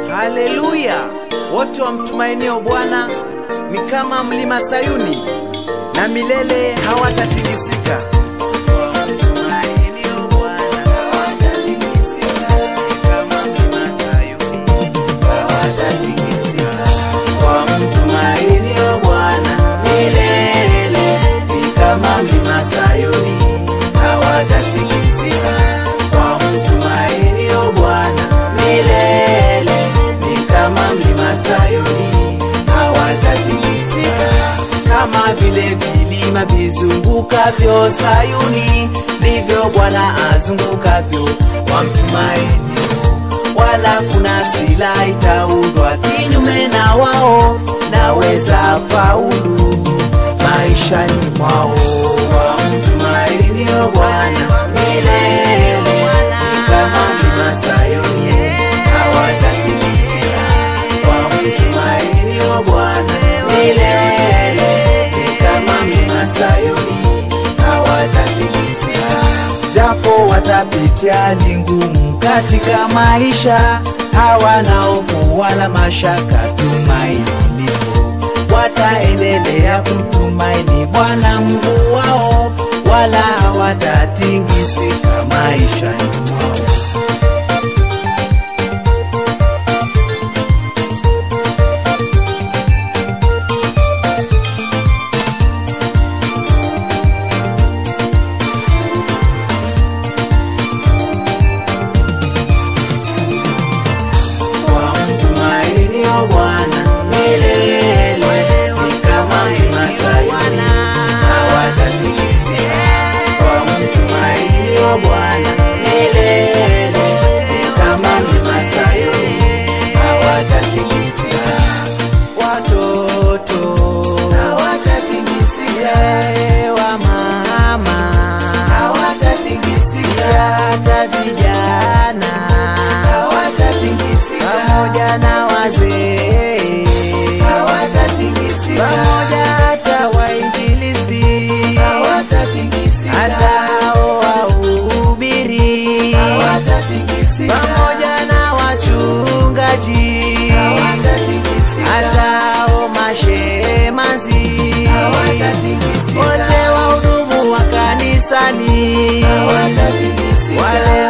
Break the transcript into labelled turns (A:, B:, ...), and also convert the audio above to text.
A: Haleluya! Wote wamtumainio Bwana ni kama mlima Sayuni, na milele hawatatikisika. Kama vile vilima vizungukavyo Sayuni, ndivyo Bwana azungukavyo wamtumainio. Wala kuna silaha itaundwa kinyume na wao, naweza faulu maishani mwao. Wamtumainio Bwana milele, kama mlima Sayuni hawatatikisika. Wamtumainio Bwana milele, kama mlima Sayuni hawatatikisika. Japo watapitia hali ngumu katika maisha, hawana hofu wala mashaka, tumaini lipo. Wataendelea kumtumaini Bwana Mungu wao, wala hawatatikisika maishani mwao. Pamoja na wachungaji, atao mashemazi, wote wahudumu wa kanisani, wale